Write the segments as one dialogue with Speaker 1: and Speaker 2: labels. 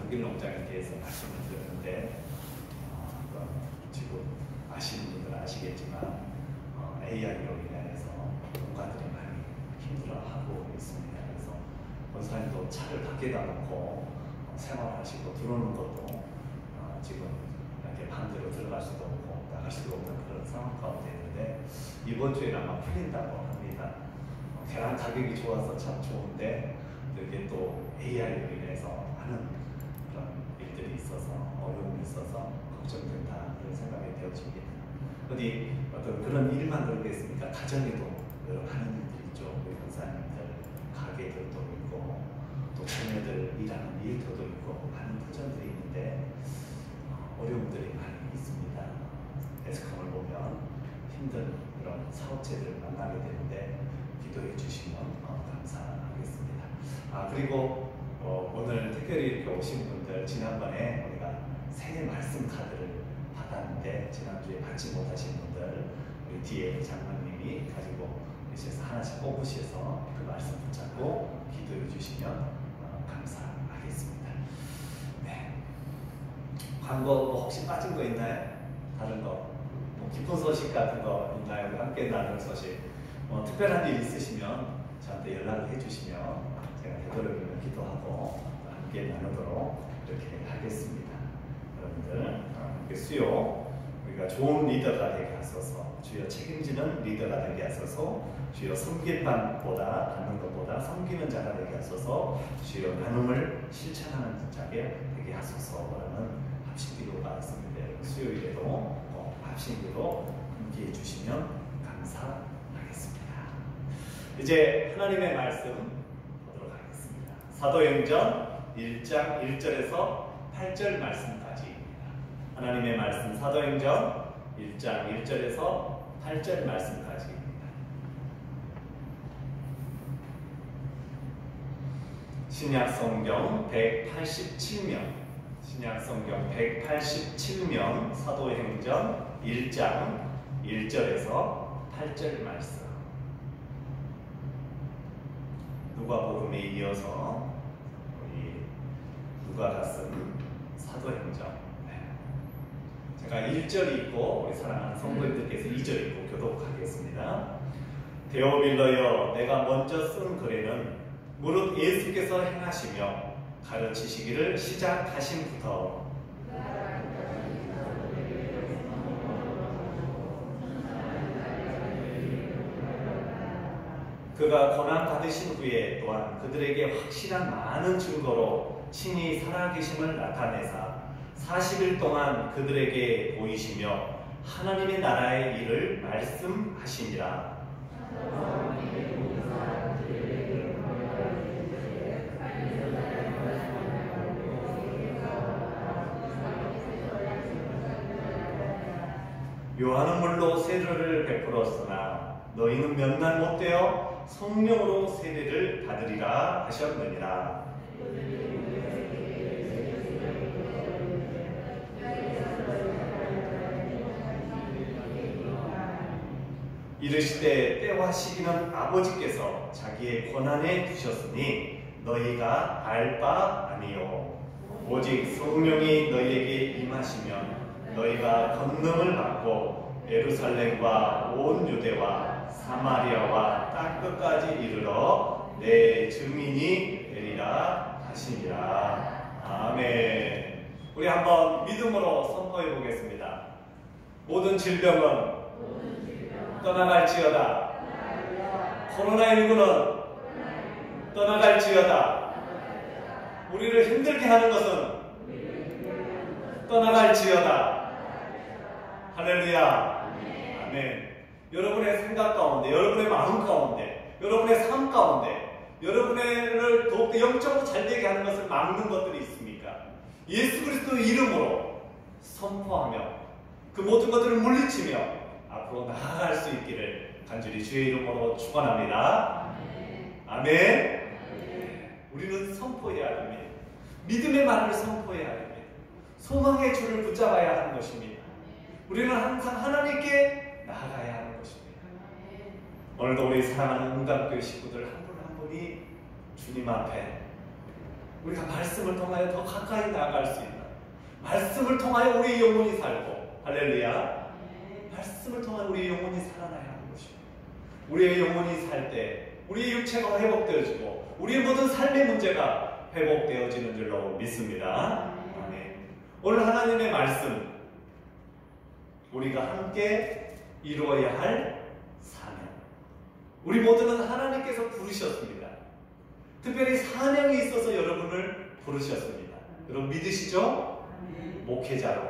Speaker 1: 독일 농장에 대해서 말씀을 드렸는데 지금 아시는 분들은 아시겠지만 AI로 인해서 농가들이 많이 힘들어하고 있습니다. 그래서 원사님도 차를 밖에다 놓고 생활하시고 들어오는 것도 지금 이렇게 반대로 들어갈 수도 없고 나갈 수도 없는 그런 상황 가운데 있는데 이번 주에는 아마 풀린다고 합니다. 계란 가격이 좋아서 참 좋은데 이게 또 AI로 인해서 많은 그런 일들이 있어서 어려움이 있어서 걱정된다 그런 생각이 되어집니다. 어디 어떤 그런 일만 그러겠습니까? 가정에도 여러 많은 일들이 있죠. 우리 권사님들 가게들도 있고 또 자녀들 일하는 일터도 있고 많은 터전들이 있는데 어려움들이 많이 있습니다. 에스컴을 보면 힘든 그런 사업체들을 만나게 되는데 기도해 주시면 감사하겠습니다. 그리고 오늘 특별히 이렇게 오신 분들 지난번에 우리가 새해 말씀 카드를 받았는데 지난주에 받지 못하신 분들 우리 뒤에 장로님이 가지고 계셔서 하나씩 뽑으셔서 그 말씀 붙잡고 기도해 주시면 감사하겠습니다. 네. 광고 혹시 빠진 거 있나요? 다른 거? 기쁜 소식 같은 거 있나요? 함께 나눌 소식. 특별한 일 있으시면 저한테 연락을 해주시면 제가 되도록이면 기도하고 함께 나누도록 이렇게 하겠습니다. 여러분들 수요 우리가 좋은 리더가 되게 하소서. 주여 책임지는 리더가 되게 하소서. 주여 섬길만보다 받는 것보다 섬기는 자가 되게 하소서. 주여 나눔을 실천하는 자게 되게 하소서라는 합심기도가 있습니다. 수요일에도 꼭 합심기도 함께해 주시면 감사하겠습니다. 이제 하나님의 말씀 보도록 하겠습니다. 사도행전 1장 1절에서 8절 말씀까지입니다. 하나님의 말씀 사도행전 1장 1절에서 8절 말씀까지입니다. 신약성경 187면 신약성경 187면 사도행전 1장 1절에서 8절 말씀. 누가복음에 이어서 우리 누가가 쓴 사도행전. 제가 1절 읽고 우리 사랑하는 성도님들께서 2절 읽고 교독하겠습니다. 데오빌러여, 내가 먼저 쓴 글에는 무릇 예수께서 행하시며 가르치시기를 시작하심부터 그가 고난 받으신 후에 또한 그들에게 확실한 많은 증거로 친히 살아계심을 나타내사 40일 동안 그들에게 보이시며 하나님의 나라의 일을 말씀하시니라. 요한은 물로 세례를 베풀었으나 너희는 몇 날 못되어 성령으로 세례를 받으리라 하셨느니라. 이르시되 때와 시기는 아버지께서 자기의 권한에 두셨으니 너희가 알 바 아니요 오직 성령이 너희에게 임하시면 너희가 권능을 받고 예루살렘과 온 유대와 사마리아와 땅끝까지 이르러 내 증인이 되리라 하시니라. 아멘. 우리 한번 믿음으로 선포해 보겠습니다. 모든 질병은 떠나갈지어다. 코로나19는 떠나갈지어다. 우리를 힘들게 하는 것은 떠나갈지어다. 할렐루야. 아멘. 여러분의 생각 가운데, 여러분의 마음 가운데, 여러분의 삶 가운데, 여러분을 더욱더 영적으로 잘되게 하는 것을 막는 것들이 있습니까? 예수 그리스도의 이름으로 선포하며 그 모든 것들을 물리치며 앞으로 나아갈 수 있기를 간절히 주의 이름으로 축원합니다. 아멘. 우리는 선포해야 됩니다. 믿음의 말을 선포해야 됩니다. 소망의 줄을 붙잡아야 하는 것입니다. 우리는 항상 하나님께 나아가야 하는 것입니다. 오늘도 우리 사랑하는 응답교회 식구들 한 분 한 분이 주님 앞에 우리가 말씀을 통하여 더 가까이 나아갈 수 있는, 말씀을 통하여 우리 영혼이 살고, 할렐루야, 말씀을 통하여 우리 영혼이 살아나야 하는 것입니다. 우리의 영혼이 살 때 우리의 육체가 회복되어지고 우리의 모든 삶의 문제가 회복되어지는 줄로 믿습니다. 아멘. 오늘 하나님의 말씀, 우리가 함께 이루어야 할 사명, 우리 모두는 하나님께서 부르셨습니다. 특별히 사명이 있어서 여러분을 부르셨습니다. 여러분 믿으시죠? 목회자로,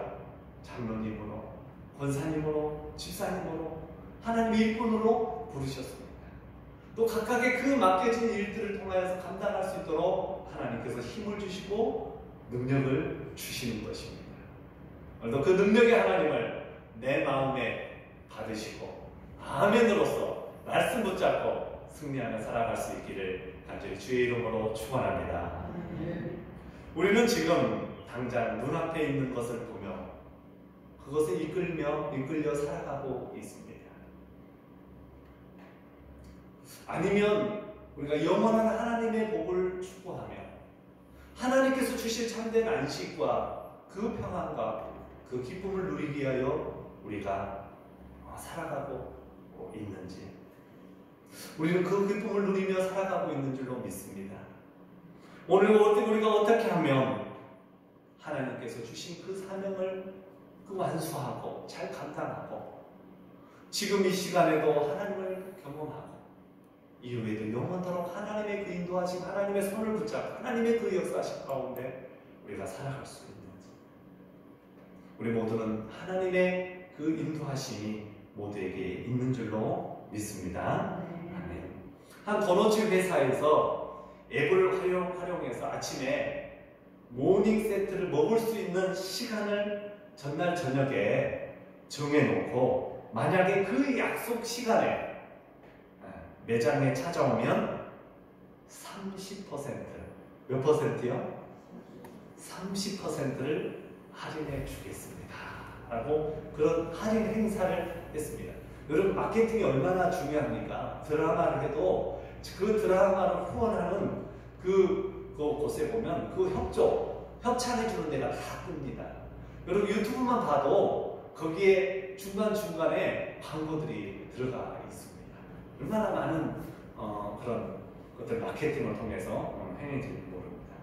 Speaker 1: 장로님으로, 권사님으로, 집사님으로, 하나님의 일꾼으로 부르셨습니다. 또 각각의 그 맡겨진 일들을 통하여서 감당할 수 있도록 하나님께서 힘을 주시고 능력을 주시는 것입니다. 오늘도 그 능력의 하나님을 내 마음에 받으시고 아멘으로서 말씀 붙잡고 승리하며 살아갈 수 있기를 간절히 주의 이름으로 축원합니다. 우리는 지금 당장 눈앞에 있는 것을 보며 그것에 이끌려 살아가고 있습니다. 아니면 우리가 영원한 하나님의 복을 추구하며 하나님께서 주실 참된 안식과 그 평안과 그 기쁨을 누리기 위하여 우리가 살아가고 있는지, 우리는 그 기쁨을 누리며 살아가고 있는 줄로 믿습니다. 오늘 우리가 어떻게 하면 하나님께서 주신 그 사명을 완수하고 잘 감당하고 지금 이 시간에도 하나님을 경험하고 이후에도 영원토록 하나님의 그 인도하심, 하나님의 손을 붙잡고 하나님의 그 역사하심 가운데 우리가 살아갈 수 있는지, 우리 모두는 하나님의 그 인도하심이 모두에게 있는 줄로 믿습니다. 아멘. 한 도너츠 회사에서 앱을 활용해서 아침에 모닝 세트를 먹을 수 있는 시간을 전날 저녁에 정해놓고 만약에 그 약속 시간에 매장에 찾아오면 30%, 몇 퍼센트요? 30%를 할인해 주겠습니다 라고 그런 할인 행사를 했습니다. 여러분 마케팅이 얼마나 중요합니까? 드라마를 해도 그 드라마를 후원하는 그곳에 보면 그 협찬해 주는 데가 다 뜹니다. 여러분 유튜브만 봐도 거기에 중간중간에 광고들이 들어가 있습니다. 얼마나 많은 그런 것들 마케팅을 통해서 행해질지 모릅니다.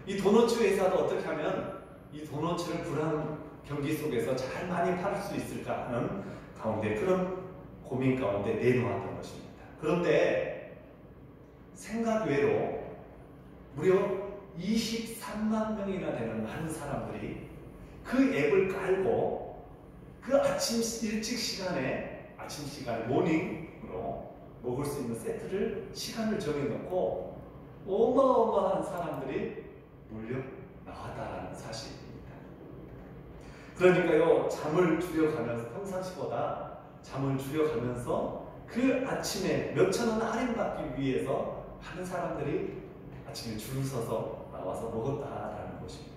Speaker 1: 이 도너츠 회사도 어떻게 하면 이 도너츠를 불안 경기 속에서 잘 많이 팔 수 있을까 하는 가운데 그런 고민 가운데 내놓았던 것입니다. 그런데 생각 외로 무려 23만 명이나 되는 많은 사람들이 그 앱을 깔고 그 아침 시간에 모닝으로 먹을 수 있는 세트를 시간을 정해놓고 어마어마한 사람들이 몰려 나왔다는 사실입니다. 그러니까요, 잠을 줄여가면서 평상시보다 잠을 줄여가면서 그 아침에 몇천 원 할인받기 위해서 많은 사람들이 아침에 줄을 서서 나와서 먹었다라는 것입니다.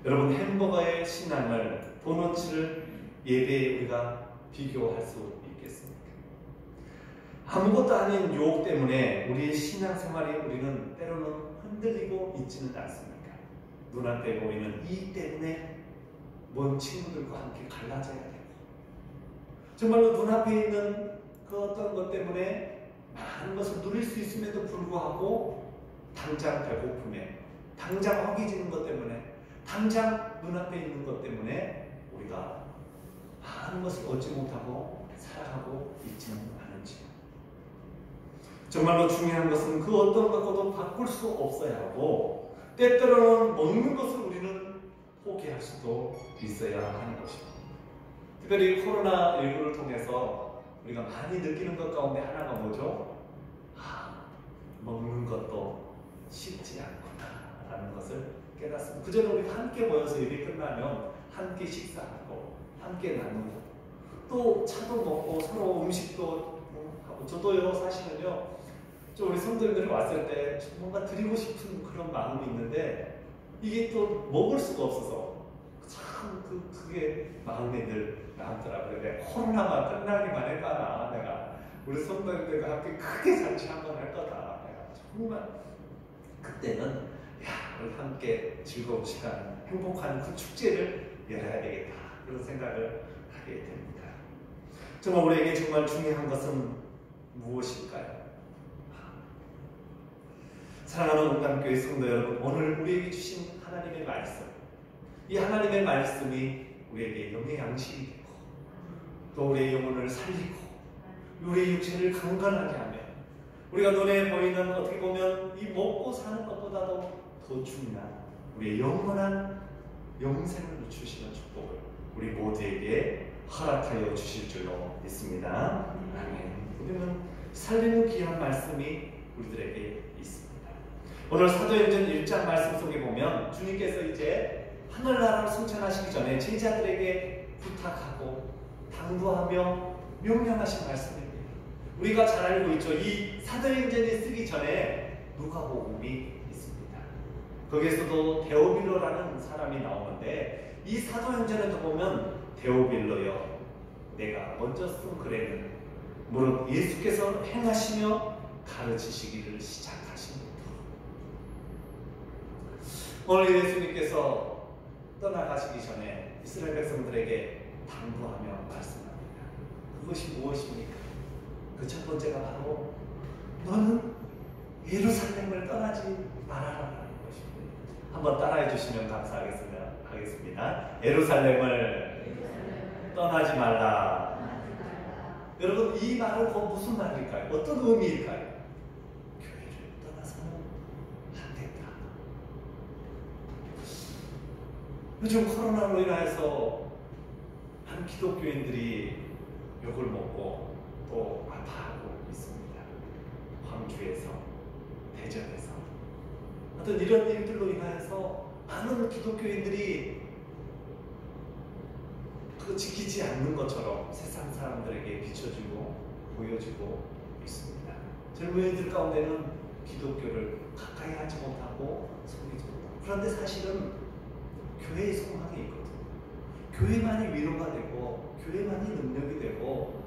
Speaker 1: 여러분 햄버거의 신앙을 도너츠를 예배에 우리가 비교할 수 있겠습니까? 아무것도 아닌 유혹 때문에 우리의 신앙생활에 우리는 때로는 흔들리고 있지는 않습니까? 눈앞에 보이는 이익 때문에 먼 친구들과 함께 갈라져야 되고 정말로 눈앞에 있는 그 어떤 것 때문에 많은 것을 누릴 수 있음에도 불구하고 당장 배고픔에 당장 허기지는 것 때문에 당장 눈앞에 있는 것 때문에 우리가 많은 것을 얻지 못하고 살아가고 있지는 않은지, 정말로 중요한 것은 그 어떤 것도 바꿀 수 없어야 하고 때때로는 먹는 것을 우리는 포기할 수도 있어야 하는 것입니다. 특별히 코로나19를 통해서 우리가 많이 느끼는 것 가운데 하나가 뭐죠? 먹는 것도 쉽지 않구나 라는 것을 깨닫습니다. 그전에 우리 함께 모여서 예배 끝나면 함께 식사하고 함께 나누고 또 차도 먹고 서로 음식도 하고, 저도요 사실은요 좀 우리 성도님들이 왔을 때 뭔가 드리고 싶은 그런 마음이 있는데 이게 또 먹을 수가 없어서 참 그게 마음에 늘 남더라고요. 내가 코로나가 끝나기만 해봐라, 내가 우리 성도님들과 함께 크게 잔치 한번 할 거다. 내가 정말 그때는 야, 우리 함께 즐거운 시간, 행복한 그 축제를 열어야 되겠다, 그런 생각을 하게 됩니다. 정말 우리에게 정말 중요한 것은 무엇일까요? 사랑하는 온담교회 성도 여러분, 오늘 우리에게 주신 하나님의 말씀, 이 하나님의 말씀이 우리에게 영의 양식이 되고 또 우리의 영혼을 살리고 우리의 육체를 강건하게 하며 우리가 눈에 보이는, 어떻게 보면 이 먹고 사는 것보다도 더 중요한 우리의 영원한 영생을 주시는 축복을 우리 모두에게 허락하여 주실 줄로 믿습니다. 아멘. 우리는 살리는 귀한 말씀이 우리들에게 있습니다. 오늘 사도행전 1장 말씀 속에 보면 주님께서 이제 하늘나라를 승천하시기 전에 제자들에게 부탁하고 당부하며 명령하신 말씀입니다. 우리가 잘 알고 있죠. 이 사도행전이 쓰기 전에 누가복음이 있습니다. 거기에서도 데오빌로라는 사람이 나오는데, 이 사도행전에도 보면 데오빌로여, 내가 먼저 쓴 글에는 무릇 예수께서 행하시며 가르치시기를 시작하십니다. 오늘 예수님께서 떠나가시기 전에 이스라엘 백성들에게 당부하며 말씀합니다. 그것이 무엇입니까? 그 첫 번째가 바로 너는 예루살렘을 떠나지 말아라라는 것입니다. 한번 따라해 주시면 감사하겠습니다. 예루살렘을 떠나지 말라. 여러분, 이 말은 무슨 말일까요? 어떤 의미일까요? 교회를 떠나서는 안 된다. 요즘 코로나로 인해서 많은 기독교인들이 욕을 먹고 또 아파하고 있습니다. 광주에서, 대전에서 어떤 이런 일들로 인하여서 많은 기독교인들이 그 지키지 않는 것처럼 세상 사람들에게 비춰주고 보여주고 있습니다. 젊은이들 가운데는 기독교를 가까이 하지 못하고 섬기지 못하고, 그런데 사실은 교회의 소망이 있거든요. 교회만이 위로가 되고 교회만이 능력이 되고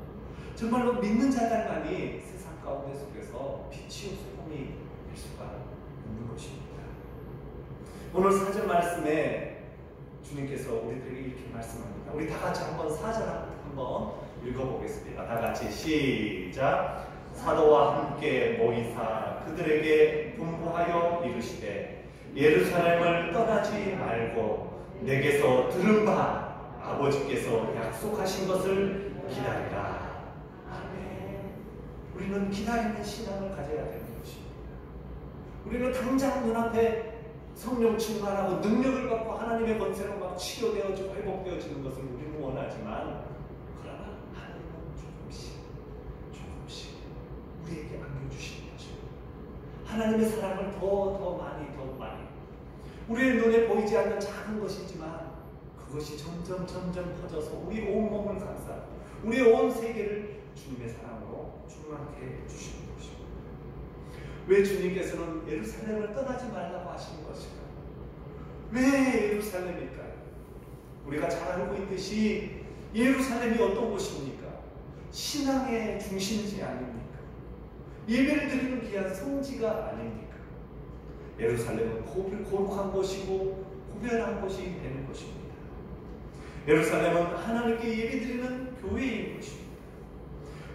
Speaker 1: 정말로 믿는 자들만이 세상 가운데 속에서 빛이요 소금이 될 수가 있는 것입니다. 오늘 4절 말씀에 주님께서 우리들에게 이렇게 말씀합니다. 우리 다 같이 한번 4절 한번 읽어보겠습니다. 다 같이 시작. 사도와 함께 모이사 그들에게 분부하여 이르시되 예루살렘을 떠나지 말고 내게서 들은 바 아버지께서 약속하신 것을 기다리라. 아멘. 우리는 기다리는 신앙을 가져야 되는 것입니다. 우리는 당장 눈앞에 성령 충만하고 능력을 받고 하나님의 권세로 막 치료되어지고 회복되어지는 것을 우리는 원하지만, 그러나 하나님은 조금씩 우리에게 안겨주시는 거죠. 하나님의 사랑을 더 많이 우리의 눈에 보이지 않는 작은 것이지만 그것이 점점 퍼져서 우리 온몸을 감싸고 우리의 온 세계를 주님의 사랑으로 충만케 해주시는 것입니다. 왜 주님께서는 예루살렘을 떠나지 말라고 하시는 것일까요? 왜 예루살렘일까요? 우리가 잘 알고 있듯이 예루살렘이 어떤 곳입니까? 신앙의 중심지 아닙니까? 예배를 드리는 귀한 성지가 아닙니까? 예루살렘은 거룩한 곳이고 구별한 곳이 되는 것입니다. 예루살렘은 하나님께 예배드리는 교회인 것입니다.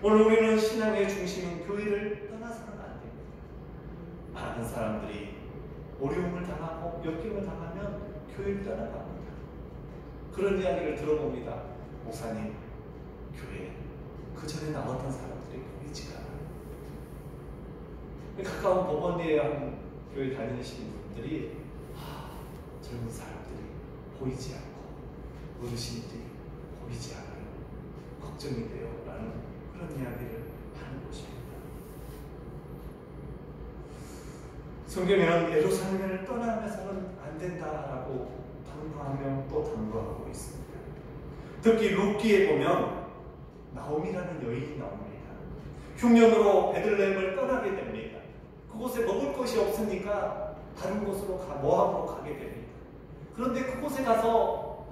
Speaker 1: 오늘 우리는 신앙의 중심인 교회를 떠나서는 안 됩니다. 많은 사람들이 어려움을 당하고 역경을 당하면 교회를 떠나갑니다. 그런 이야기를 들어봅니다. 목사님, 교회 그 전에 나왔던 사람들이 보이지가 않아요. 가까운 법원리에 한 교회 다니시는 분들이 젊은 사람들이 보이지 않고 어르신들이 보이지 않아요. 걱정이 돼요. 라는 그런 이야기를 하는 것입니다. 성경에는 예루살렘을 떠나면서는 안 된다라고 당부하며 또 당부하고 있습니다. 특히 룻기에 보면 나오미라는 여인이 나옵니다. 흉년으로 베들레헴을 떠나게 됩니다. 그곳에 먹을 것이 없으니까 다른 곳으로 모압으로 가게 됩니다. 그런데 그곳에 가서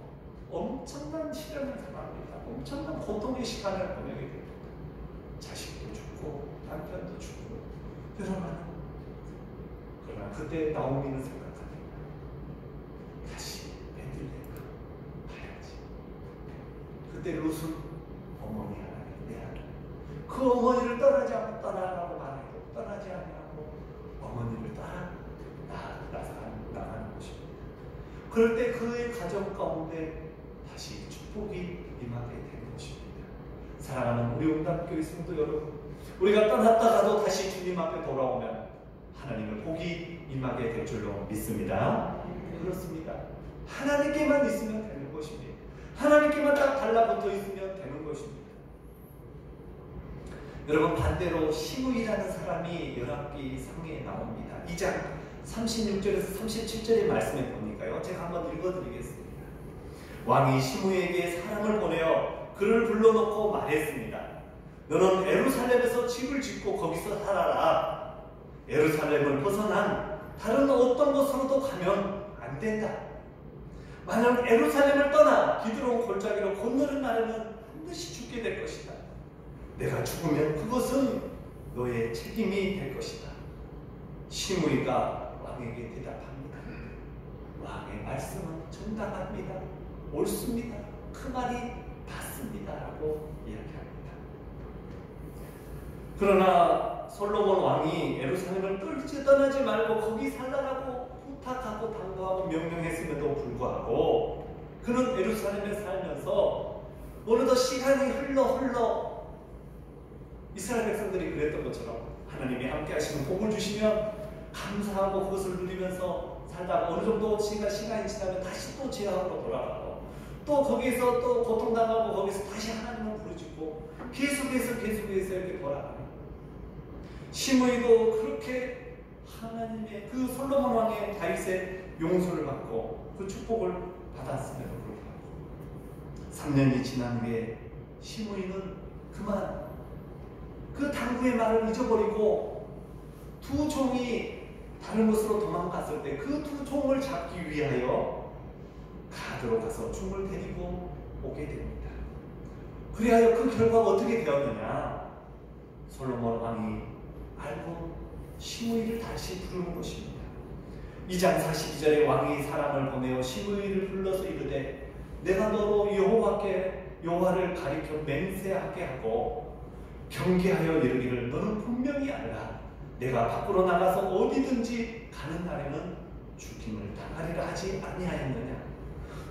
Speaker 1: 엄청난 시련을 당합니다. 엄청난 고통의 시간을 보내게 됩니다. 자식도 죽고 남편도 죽고 그러나 그러나 그때 나오미는 생각합니다. 다시 베들레헴 가야지. 그때 룻은 어머니 하나님, 내 하나님, 그 어머니를 떠나지 않고 떠나라고 말해도 떠나지 않냐고 어머니를 따라 나가는 것입니다. 그럴 때 그의 가정 가운데 다시 축복이 임하게 되는 것입니다. 사랑하는 우리 온당교회 성도 여러분, 우리가 떠났다가도 다시 주님 앞에 돌아오면 하나님의 복이 임하게 될 줄로 믿습니다. 그렇습니다. 하나님께만 있으면 되는 것입니다. 하나님께만 딱 달라붙어 있으면 되는 것입니다. 여러분, 반대로 시므이라는 사람이 열왕기상에 나옵니다. 2장 36절에서 37절의 말씀에 보니까요, 제가 한번 읽어드리겠습니다. 왕이 시므이에게 사람을 보내어 그를 불러놓고 말했습니다. 너는 예루살렘에서 집을 짓고 거기서 살아라. 예루살렘을 벗어난 다른 어떤 곳으로도 가면 안 된다. 만약 예루살렘을 떠나 기드론 골짜기로 건너는 날에는 반드시 죽게 될 것이다. 내가 죽으면 그것은 너의 책임이 될 것이다. 시므이가 왕에게 대답합니다. 왕의 말씀은 정당합니다. 옳습니다. 그 말이 맞습니다. 라고 이야기합니다. 그러나 솔로몬 왕이 예루살렘을 떠나지 말고 거기 살라라고 부탁하고 당부하고 명령했음에도 불구하고 그는 예루살렘에 살면서 어느덧 시간이 흘러 이스라엘 백성들이 그랬던 것처럼 하나님이 함께 하시는 복을 주시면 감사하고 그것을 누리면서 살다가 어느 정도 시간이 지나면 다시 또 죄악으로 돌아가고 또 거기에서 또 고통당하고 거기서 다시 하나님을 부르짖고 계속해서 이렇게 돌아가는 시므이도 그렇게 하나님의 그 솔로몬 왕의 다윗의 용서를 받고 그 축복을 받았음에도 불구하고 3년이 지난 후에 시므이는 그만 그 당부의 말을 잊어버리고 두 종이 다른 곳으로 도망갔을 때 그 두 종을 잡기 위하여 가드로 가서 종을 데리고 오게 됩니다. 그리하여 그 결과가 어떻게 되었느냐? 솔로몬 왕이 알고 시므이를 다시 부르는 것입니다. 2장 42절에 왕이 사람을 보내어 시므이를 불러서 이르되 내가 너로 여호와를 가리켜 맹세하게 하고 경계하여 이르기를 너는 분명히 알라. 내가 밖으로 나가서 어디든지 가는 날에는 죽임을 당하리라 하지 아니하였느냐.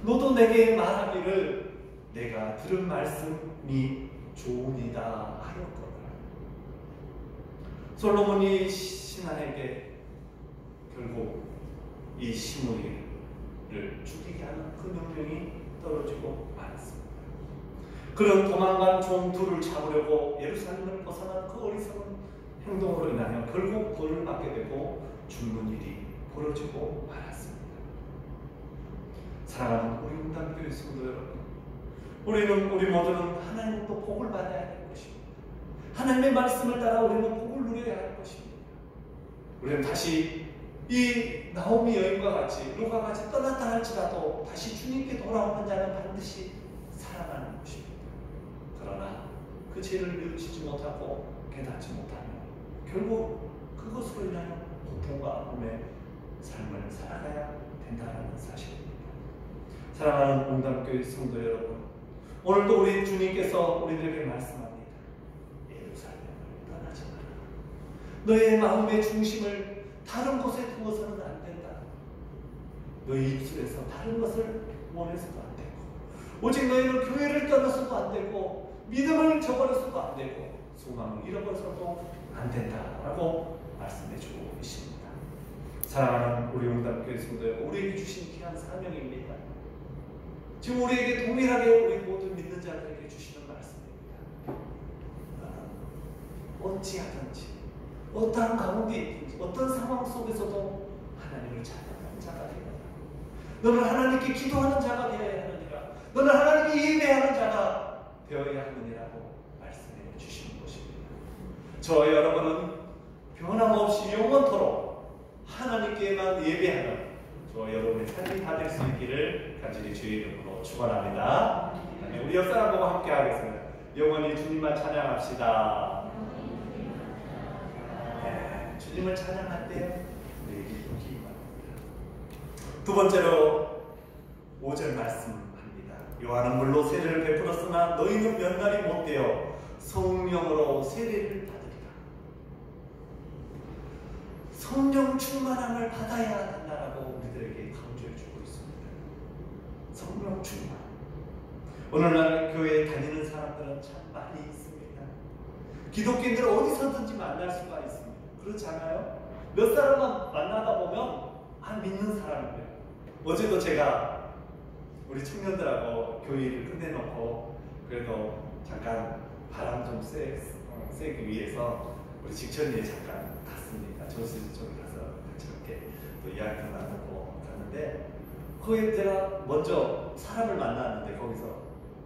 Speaker 1: 너도 내게 말하기를 내가 들은 말씀이 좋으니이다 하였거늘. 솔로몬이 신하에게 결국 이 시므이를 죽이게 하는 그 명령이 떨어지고 말았습니다. 그런 도망간 종 둘을 잡으려고 예루살렘을 벗어난 그 어리석은 행동으로 인하여 결국 벌을 받게 되고 죽는 일이 벌어지고 말았습니다. 사랑하는 우리 운당교회 성도 여러분, 우리 모두는 하나님도 복을 받아야 할 것입니다. 하나님의 말씀을 따라 우리는 복을 누려야 할 것입니다. 우리는 다시 이 나오미 여인과 같이 루가 같이 떠났다 할지라도 다시 주님께 돌아오는 자는 반드시 살아나는 것입니다. 그러나 그 죄를 뉘우치지 못하고 깨닫지 못하면 결국 그것으로 인하여 고통과 아픔의 삶을 살아가야 된다는 사실입니다. 사랑하는 온당교회 성도 여러분, 오늘도 우리 주님께서 우리들에게 말씀합니다. 예루살렘을 떠나지 마라. 너의 마음의 중심을 다른 곳에 두어서는 안 된다. 너의 입술에서 다른 것을 원해서도 안 되고, 오직 너희는 교회를 떠나서도 안 되고, 믿음을 저버려서도 안 되고, 소망을 잃어버려서도 안 된다라고 말씀해 주고 계십니다. 사랑하는 우리 온당교회 성도 여러분, 우리에게 주신 귀한 사명입니다. 지금 우리에게 동일하게 우리 모든 믿는 자들에게 주시는 말씀입니다. 어찌하든지 어떠한 가운데 있든지 어떤 상황 속에서도 하나님을 찬양하는 자가 되어라. 너는 하나님께 기도하는 자가 되어야 하느니라. 너는 하나님께 예배하는 자가 되어야 하느니라고 말씀해 주시는 것입니다. 저와 여러분은 변함없이 영원토록 하나님께만 예배하는 저와 여러분의 삶이 다 될 수 있기를 간절히 주의 이름으로 축원합니다. 우리 옆 사람과 함께 하겠습니다. 영원히 주님만 찬양합시다. 네, 주님을 찬양할 때 우리 두 번째로 5절 말씀합니다. 요한은 물로 세례를 베풀었으나 너희는 몇 날이 못되어 성령으로 세례를 받으리라. 성령 충만함을 받아야 한다라고 우리들에게 강조해 주고 있습니다. 성령 충만. 오늘날 교회에 다니는 사람들은 참 많이 있습니다. 기독교인들 어디서든지 만날 수가 있습니다. 그렇지 않아요? 몇 사람만 만나다 보면 믿는 사람이에요. 어제도 제가 우리 청년들하고 교회를 끝내놓고 그래도 잠깐 바람 좀 쐬기 위해서 우리 직천리에 잠깐 갔습니다. 조수 쪽에 가서 저렇게 또 이야기를 나누고 갔는데 거기 제가 먼저 사람을 만났는데 거기서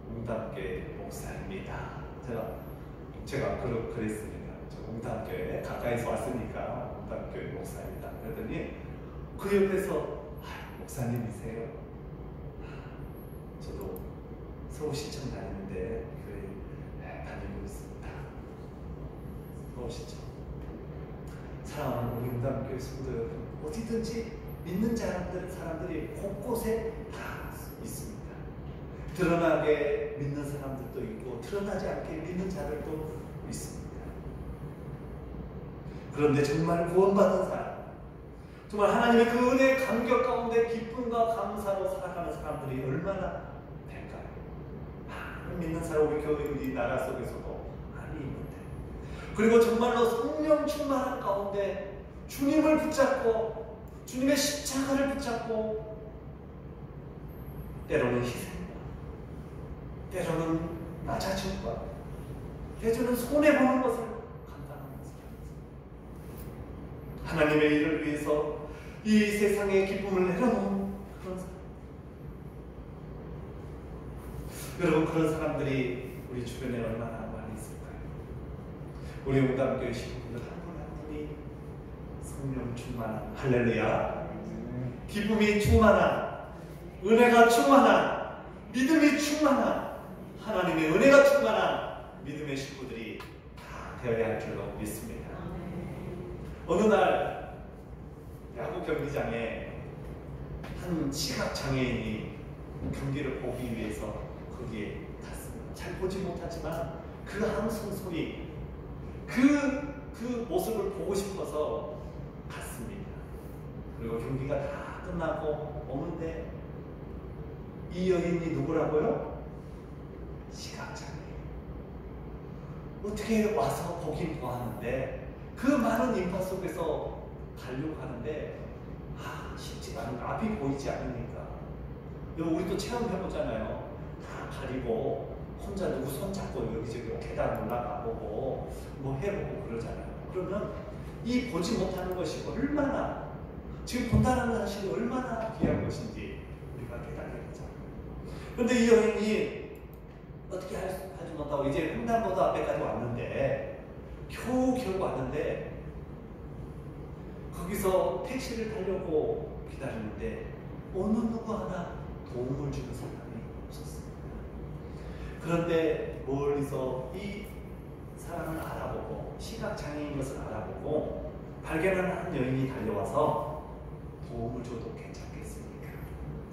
Speaker 1: 웅담교회 목사입니다. 제가 그랬습니다. 저 웅담교회 가까이서 왔으니까 웅담교회 목사입니다. 그랬더니 그 옆에서 목사님이세요? 저도 서울시청 다니는데 교회 다니고 있습니다. 서울시청. 사랑하는 우리 웅담교회 성도 여러분, 어디든지 믿는 사람들이 곳곳에 다 있습니다. 드러나게 믿는 사람들도 있고 드러나지 않게 믿는 자들도 있습니다. 그런데 정말 구원받은 사람, 정말 하나님의 그 은혜의 감격 가운데 기쁨과 감사로 살아가는 사람들이 얼마나 될까요? 많은 믿는 사람, 우리 교회 우리 나라 속에서도 많이 있는데, 그리고 정말로 성령 충만한 가운데 주님을 붙잡고 주님의 십자가를 붙잡고 때로는 희생과 때로는 낮아짐과 때로는 손해보는 것을 감당하면서 하나님의 일을 위해서 이 세상의 기쁨을 내려놓은 그런 사람. 여러분, 그런 사람들이 우리 주변에 얼마나 많이 있을까요? 우리 웅담교회 식구들 한 분 한 분이 성령 충만한, 할렐루야, 기쁨이 충만한, 은혜가 충만한, 믿음이 충만한, 하나님의 은혜가 충만한 믿음의 식구들이 다 되어야 할 줄로 믿습니다. 어느 날 야구 경기장에 한 시각장애인이 경기를 보기 위해서 거기에 갔습니다. 잘 보지 못하지만 그 함성 소리, 그 모습을 보고 싶어서 갔습니다. 그리고 경기가 다 끝나고 오는데 이 여인이 누구라고요? 시각장애인. 어떻게 와서 보긴 보았는데 그 많은 인파 속에서 가려고 하는데 쉽지가 않은, 앞이 보이지 않으니까. 우리도 체험해보잖아요. 다 가리고 혼자 누구 손잡고 여기저기 계단 올라가보고 뭐 해보고 그러잖아요. 그러면 이 보지 못하는 것이 얼마나, 지금 본다는 사실이 얼마나 귀한 것인지 우리가 깨닫게 되잖아요. 그런데 이 여인이 어떻게 하지 못하고 이제 횡단보도 앞에까지 왔는데 겨우 왔는데 거기서 택시를 타려고 기다리는데 어느 누구 하나 도움을 주는 사람이 없었습니다. 그런데 멀리서 이 사람을 알아보고, 시각장애인 것을 알아보고 발견한 한 여인이 달려와서 도움을 줘도 괜찮겠습니까?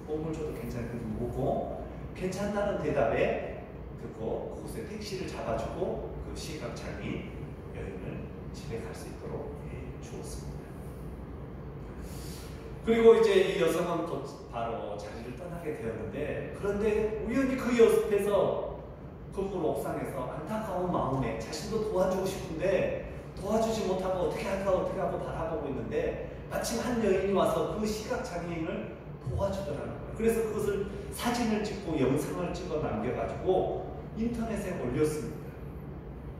Speaker 1: 도움을 줘도 괜찮겠습니까? 묻고 괜찮다는 대답에 듣고 그곳에 택시를 잡아주고 그 시각장애인 여인을 집에 갈 수 있도록 해주었습니다. 그리고 이제 이 여성은 바로 자리를 떠나게 되었는데, 그런데 우연히 그 옆에서 건물 옥상에서 안타까운 마음에 자신도 도와주고 싶은데 도와주지 못하고 어떻게 하고 바라보고 있는데 마침 한 여인이 와서 그 시각장애인을 도와주더라는 거예요. 그래서 그것을 사진을 찍고 영상을 찍어 남겨가지고 인터넷에 올렸습니다.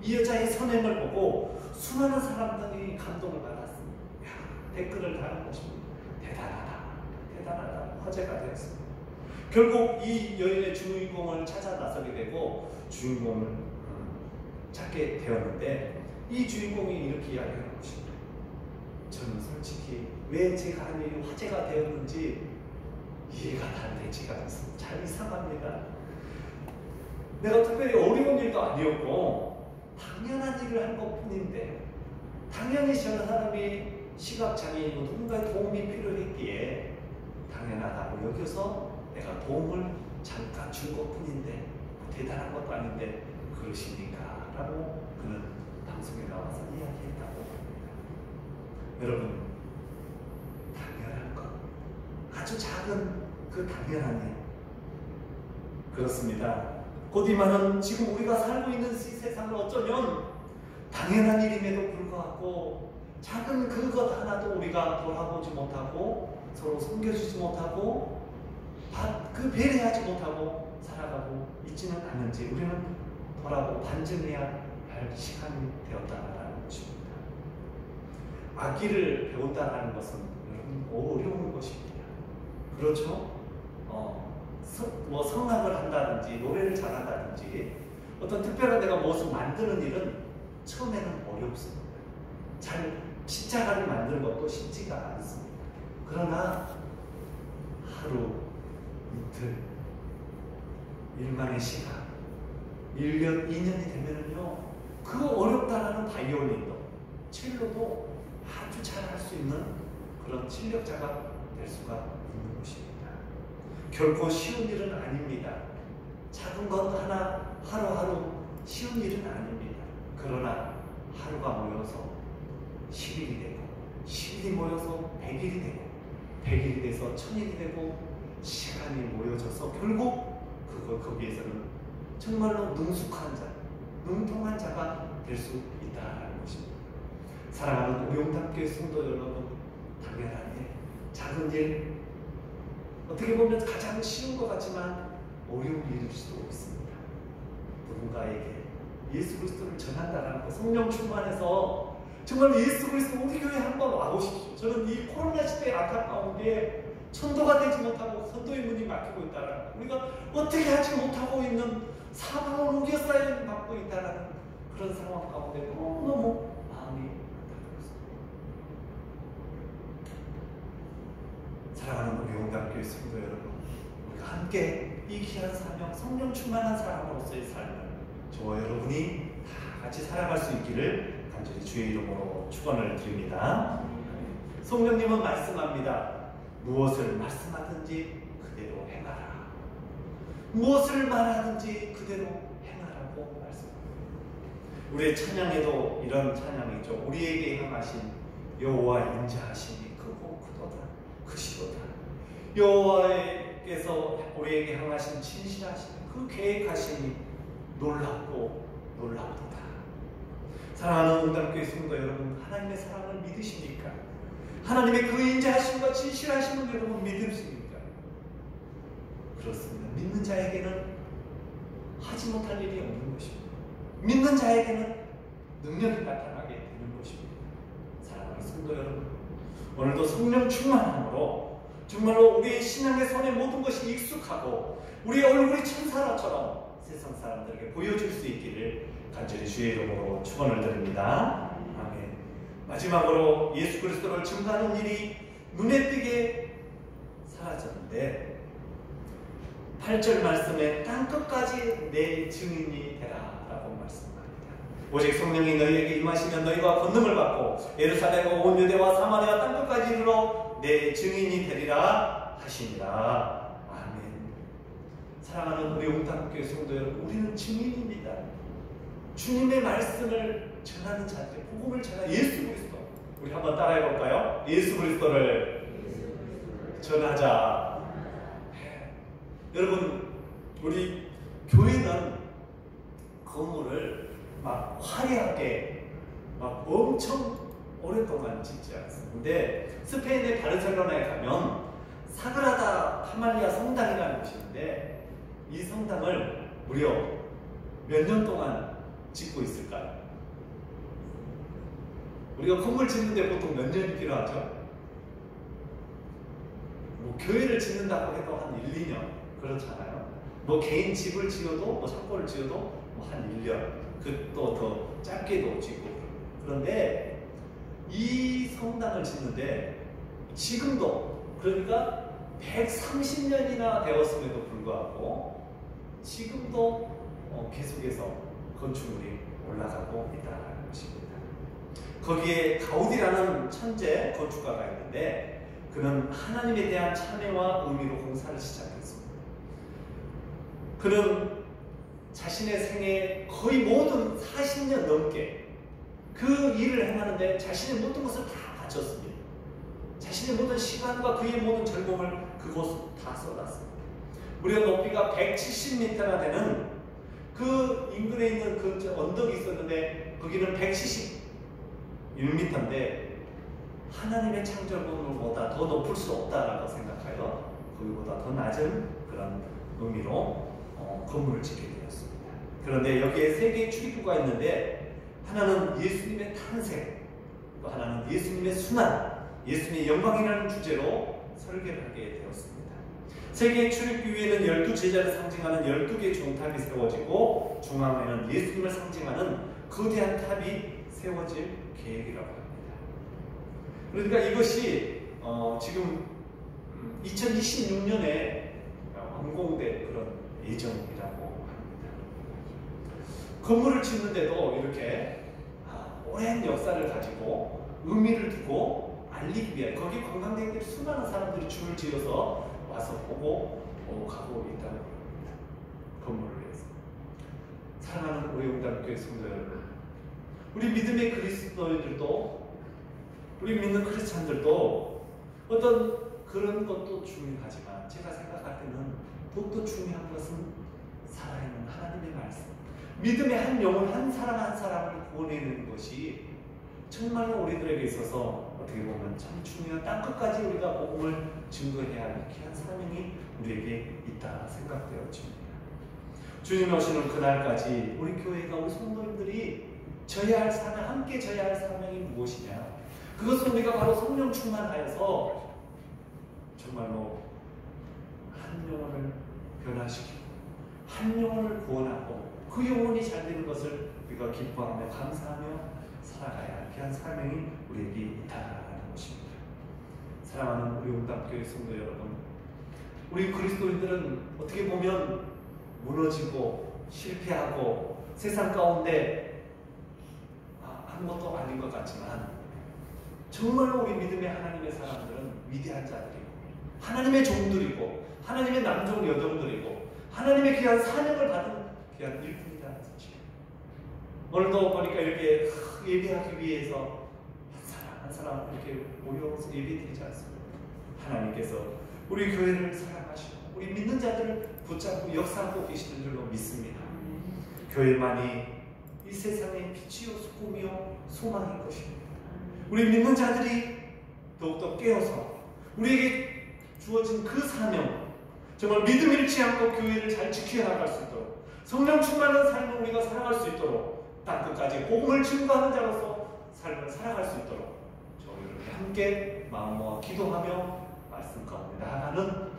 Speaker 1: 이 여자의 선행을 보고 수많은 사람들이 감동을 받았습니다. 댓글을 다는 것입니다. 대단하다, 화제가 되었습니다. 결국 이 여인의 주인공을 찾아 나서게 되고 주인공을 찾게 되었는데, 이 주인공이 이렇게 이야기하는 것입니다. 저는 솔직히 왜 제가 한 일이 화제가 되었는지 이해가 다 되지가 않습니다. 잘 이상합니다. 내가 특별히 어려운 일도 아니었고 당연한 일을 한 것뿐인데, 당연히 저 사람이 시각장애인이고 누군가의 도움이 필요했기에 당연한 여겨서 내가 도움을 잠깐 준 것뿐인데 대단한 것도 아닌데 그러십니까? 라고 그는 방송에 나와서 이야기했다고 합니다. 여러분, 당연한 것, 아주 작은 그 당연한 일, 그렇습니다. 곧 이만은 지금 우리가 살고 있는 이 세상을 어쩌면 당연한 일임에도 불구하고 작은 그것 하나도 우리가 돌아보지 못하고 서로 섬겨주지 못하고 그 배려하지 못하고 살아가고 있지는 않은지 우리는 돌아보고 반증해야 할 시간이 되었다는 것입니다. 악기를 배운다는 것은 여러분 어려운 것입니다. 그렇죠? 뭐 성악을 한다든지 노래를 잘한다든지 어떤 특별한 내가 무엇을 만드는 일은 처음에는 어렵습니다. 잘 십자가를 만드는 것도 쉽지가 않습니다. 그러나 하루, 이틀, 일만의 시간, 1년, 2년이 되면은요, 그 어렵다라는 바이올린도, 첼로도 아주 잘 할 수 있는 그런 실력자가 될 수가 있는 것입니다. 결코 쉬운 일은 아닙니다. 작은 것 하나 하루하루 쉬운 일은 아닙니다. 그러나 하루가 모여서 10일이 되고 10일이 모여서 100일이 되고 100일이 돼서 1000일이 되고 시간이 모여져서 결국 거기에서는 정말로 능숙한 자, 능통한 자가 될 수 있다는 것입니다. 사랑하는 우리 용담교회 성도 여러분, 당연한 일, 작은 일, 어떻게 보면 가장 쉬운 것 같지만 어려운 일일 수도 있습니다. 누군가에게 예수 그리스도를 전한다는 것, 성령 충만해서 정말 예수 그리스도 우리 교회에 한번 와보십시오. 저는 이 코로나 시대에 안타까운 게 천도가 되지 못하고 선도의 문이 막히고 있다는 것, 우리가 어떻게 하지 못하고 있는 사방을 우겨싸여 받고 있다는 그런 상황 가운데 너무너무 마음이 안타깝습니다. 사랑하는 우리 용담교회 성도 여러분, 우리가 함께 이 귀한 사명, 성령 충만한 사람으로서의 삶을 저와 여러분이 다 같이 살아갈 수 있기를 간절히 주의 이름으로 축원을 드립니다. 성령님은 말씀합니다. 무엇을 말씀하든지 그대로 행하라. 무엇을 말하든지 그대로 행하라고 말씀합니다. 우리의 찬양에도 이런 찬양이 있죠. 우리에게 향하신 여호와 인자하심이 크고 크도다, 크시도다. 여호와께서 우리에게 향하신 진실하심, 그 계획하심이 놀랍고 놀랍도다. 사랑하는 용담교회 성도 여러분, 하나님의 사랑을 믿으십니까? 하나님의 그 인자하심과 진실하심을 여러분 믿으십니까? 그렇습니다. 믿는 자에게는 하지 못할 일이 없는 것입니다. 믿는 자에게는 능력이 나타나게 되는 것입니다. 사랑하는 성도 여러분, 오늘도 성령 충만함으로 정말로 우리의 신앙의 손에 모든 것이 익숙하고 우리의 얼굴이 천사로처럼 세상 사람들에게 보여줄 수 있기를 간절히 주의 이름으로 축원을 드립니다. 아멘. 마지막으로 예수 그리스도를 증거하는 일이 눈에 띄게 사라졌는데 8절 말씀에 땅끝까지 내 증인이 되라 라고 말씀합니다. 오직 성령이 너희에게 임하시면 너희가 권능을 받고 예루살렘과 온 유대와 사마리아 땅끝까지 이르러 내 증인이 되리라 하시니라. 아멘. 사랑하는 우리 용담교회 성도 여러분, 우리는 증인입니다. 주님의 말씀을 전하는 자들, 복음을 전하는 예수 그리스도. 우리 한번 따라해 볼까요? 예수 그리스도를 전하자. 여러분, 우리 교회는 건물을 막 화려하게 막 엄청 오랫동안 짓지 않습니다. 근데 스페인의 바르셀로나에 가면 사그라다 파말리아 성당이라는 곳이 있는데 이 성당을 무려 몇 년 동안 짓고 있을까요? 우리가 건물 짓는데 보통 몇 년이 필요하죠? 뭐 교회를 짓는다고 해도 한 1, 2년 그렇잖아요. 뭐 개인 집을 지어도 뭐 창고를 지어도 뭐 한 1년, 또 더 짧게도 짓고. 그런데 이 성당을 짓는데 지금도, 그러니까 130년이나 되었음에도 불구하고 지금도 계속해서 건축물이 올라가고 있다는 것입니다. 거기에 가우디라는 천재 건축가가 있는데 그는 하나님에 대한 참회와 의미로 공사를 시작했습니다. 그는 자신의 생애 거의 모든 40년 넘게 그 일을 행하는데 자신의 모든 것을 다 바쳤습니다. 자신의 모든 시간과 그의 모든 젊음을 그곳 다 쏟았습니다. 무려 높이가 170m나 되는 그 인근에 있는 그 언덕이 있었는데 거기는 171m인데 하나님의 창조물보다 더 높을 수 없다라고 생각하여 거기보다 더 낮은 그런 의미로 건물을 짓게 되었습니다. 그런데 여기에 세 개의 출입구가 있는데 하나는 예수님의 탄생, 또 하나는 예수님의 순환, 예수님의 영광이라는 주제로 설계를 하게 되었습니다. 세 개의 출입구 위에는 12제자를 상징하는 12개의 종탑이 세워지고 중앙에는 예수님을 상징하는 거대한 탑이 세워질 계획이라고 합니다. 그러니까 이것이 지금 2026년에 완공될 그런 예정이라고 합니다. 건물을 짓는데도 이렇게 오랜 역사를 가지고 의미를 두고 알리기 위해 거기 관광객들이 수많은 사람들이 줄을 지어서 와서 보고 가고 있다고 합니다. 건물을 위해서. 사랑하는 우리 용담교회 성도 여러분, 우리 믿음의 그리스도인들도 우리 믿는 크리스찬들도 어떤 그런 것도 중요하지만 제가 생각할 때는 더욱더 중요한 것은 살아있는 하나님의 말씀, 믿음의 한 영혼 한 사람 한 사람을 구원해내는 것이 정말로 우리들에게 있어서 어떻게 보면 참 중요한 땅끝까지 우리가 복음을 증거해야 할 귀한 사명이 우리에게 있다 생각되어집니다. 주님 오시는 그날까지 우리 교회가 우리 성도님들이 져야 할 사명, 함께 져야 할 사명이 무엇이냐? 그것은 우리가 바로 성령 충만하여서 정말로 한 영혼을 변화시키고 한 영혼을 구원하고 그 영혼이 잘 되는 것을 우리가 기뻐하며 감사하며 살아가야 할 귀한 사명이 우리에게 있다라는 것입니다. 사랑하는 우리 용담교회 성도 여러분, 우리 그리스도인들은 어떻게 보면 무너지고 실패하고 세상 가운데 아무것도 아닌 것 같지만 정말로 우리 믿음의 하나님의 사람들은 위대한 자들이고 하나님의 종들이고 하나님의 남종 여종들이고 하나님의 귀한 사명을 받은 귀한 일꾼이라는 사실. 오늘도 보니까 이렇게 예배하기 위해서 한 사람 이렇게 모여서 예배드리지 않습니다. 하나님께서 우리 교회를 사랑하시고 우리 믿는 자들을 붙잡고 역사하고 계시는 줄로 믿습니다. 교회만이 이 세상의 빛이요 소금이요 소망인 것입니다. 우리 믿는 자들이 더욱더 깨어서 우리에게 주어진 그 사명, 정말 믿음 잃지 않고 교회를 잘 지켜나갈 수 있도록 성령 충만한 삶을 우리가 살아갈 수 있도록 땅끝까지 복음을 증거하는 자로서 삶을 살아갈 수 있도록 저희를 함께 마음 모아 기도하며 말씀 가운데 나아가는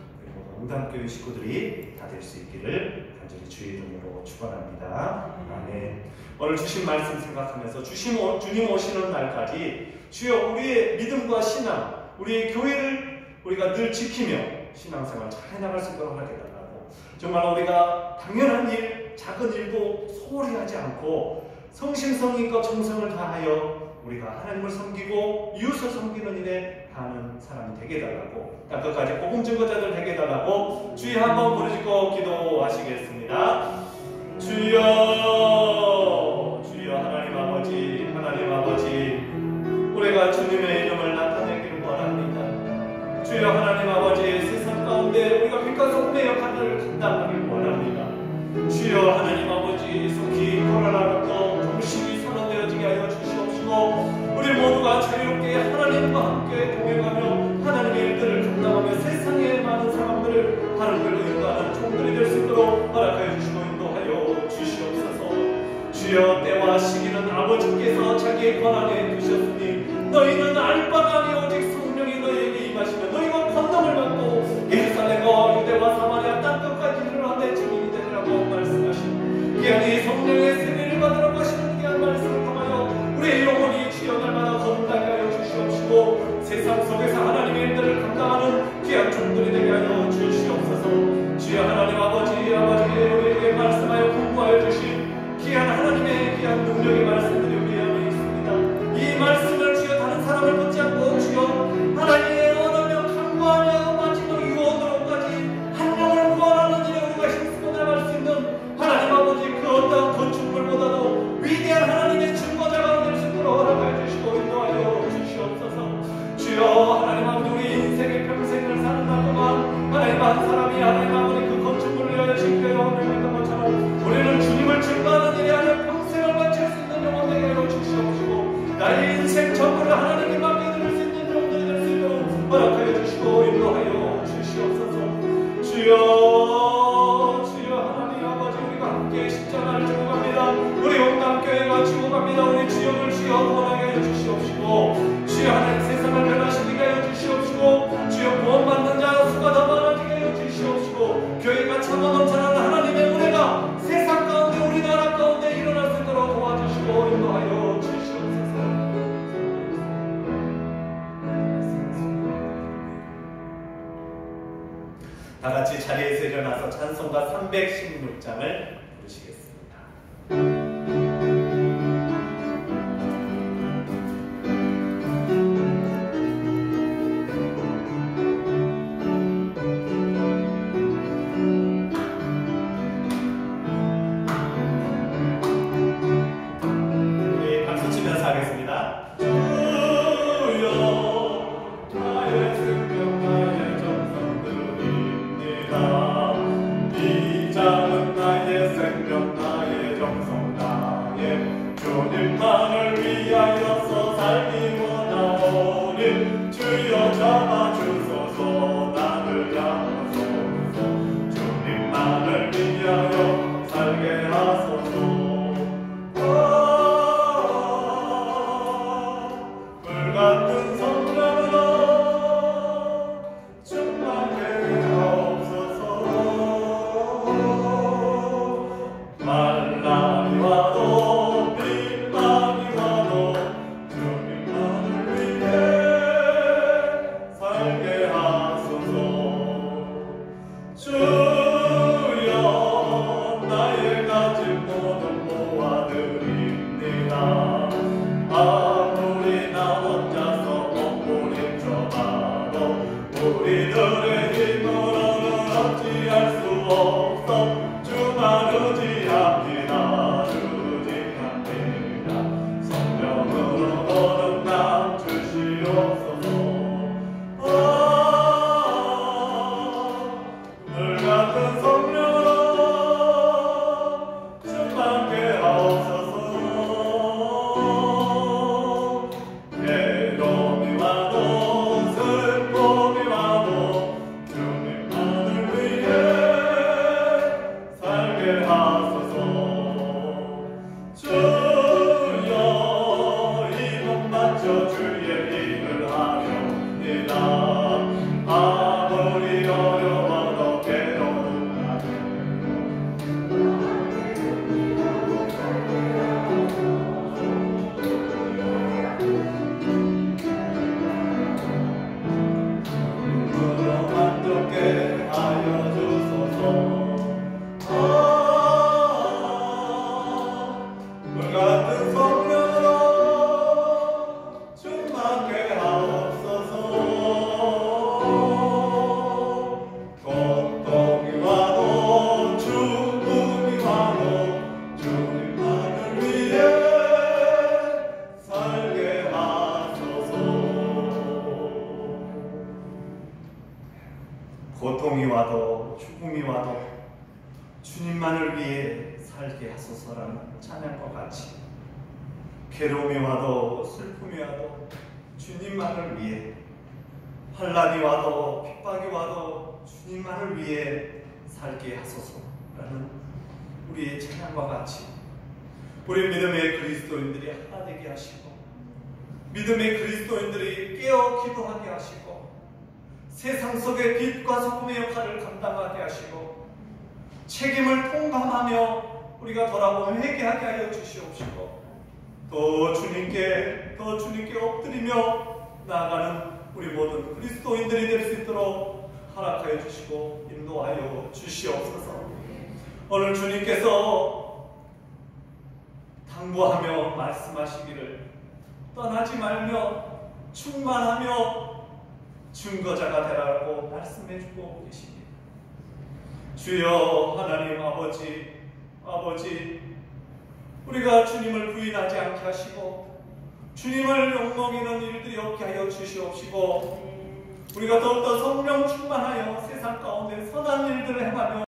Speaker 1: 용담교회 식구들이 다 될 수 있기를 간절히 주의 이름으로 축원합니다. 아멘. 오늘 주신 말씀 생각하면서 주님 오시는 날까지 주여 우리의 믿음과 신앙, 우리의 교회를 우리가 늘 지키며 신앙생활 잘 해나갈 수 있도록 하겠다고 정말 우리가 당연한 일, 작은 일도 소홀히 하지 않고 성심성의과 정성을 다하여 우리가 하나님을 섬기고 이웃을 섬기는 일에 하는 사람이 되게 해달라고 땅끝까지 복음 증거자들 되게 해달라고 주여 한번 부르짖고 기도하시겠습니다. 주여 주여 하나님 아버지 우리가 주님의 이름을 나타내기를 원합니다. 주여 하나님 아버지 세상 가운데 우리가 빛과 소금의 역할을 감당하기를 원합니다. 주여 하나님 아버지 속히 코로나로부터 정신이 선언되어지게 하여 주시옵시고 우리 모두가 자유롭게 하나님과 함께 동행하며 하나님의 일들을 감당하며 세상의 많은 사람들을 바른 길로 인도하는 종들이 될 수 있도록 허락하여 주시고 인도하여 주시옵소서. 주여 때와 시기는 아버지께서 자기의 권한에 두셨으니 너희는 알 바가 아니 오직 성령이 너희에게 임하시며 너희가 권능을 받고 예루살렘과 유대와 사마리아 땅끝까지 이르러내 증인이 되리라고 말씀하시니 귀한 성령의 세례를 받으러 가시는 귀한 말씀을 통하여 우리의 영혼이 주여 날마다 거듭나게 하여 주시옵시고 세상 속에서 하나님의 일들을 감당하는 귀한 종들이 되게 하여 주시옵소서. 주여 하나님 아버지 우리에게 말씀하여 공부하여 주신 귀한 하나님의 귀한 능력의 말씀들이 우리 안에 있습니다. 이 말씀을 주여 다른 사람을 묻지 않고 주여 하나님의 언어며 다 같이 자리에서 일어나서 찬송가 316장을 부르시겠습니다.
Speaker 2: 주님만을 위하여서 살기 원하오니 주여 잡아주소서 나를 잡아소서 주님만을 위하여 살게 하소서 불같은 성령으로 충만하게 하옵소서 말라니 와도 아무리 나 혼자서 몸부림쳐봐도 우리들의 힘으로는 어찌할 수 없어 주만 의지합니다 의지합니다 성령으로 거듭나 주시옵소서 물같은 성령으로 충만케 하옵소서 아무리 어려워도 괴로운 나를 만족게 하여 주소서 물같은 성령으로 충만케 하옵소서 고통이 와도 죽음이 와도 주님만을 위해 살게 하소서
Speaker 1: 고통이 와도 죽음이 와도 주님만을 위해 살게 하소서라는 찬양과 같이 괴로움이 와도 슬픔이 와도 주님만을 위해 환난이 와도 핍박이 와도 주님만을 위해 살게 하소서라는 우리의 찬양과 같이 우리 믿음의 그리스도인들이 하나 되게 하시고 믿음의 그리스도인들이 깨어 기도하게 하시고 세상 속의 빛과 소금의 역할을 감당하게 하시고 책임을 통감하며 우리가 돌아보면 회개하게 하여 주시옵시고 더 주님께 엎드리며 나아가는 우리 모든 그리스도인들이 될 수 있도록 허락하여 주시고 인도하여 주시옵소서. 오늘 주님께서 당부하며 말씀하시기를 떠나지 말며 충만하며 증거자가 되라고 말씀해주고 계십니다. 주여 하나님 아버지 우리가 주님을 부인하지 않게 하시고 주님을 욕먹이는 일들이 없게 하여 주시옵시고 우리가 더욱더 성령 충만하여 세상 가운데 선한 일들을 행하며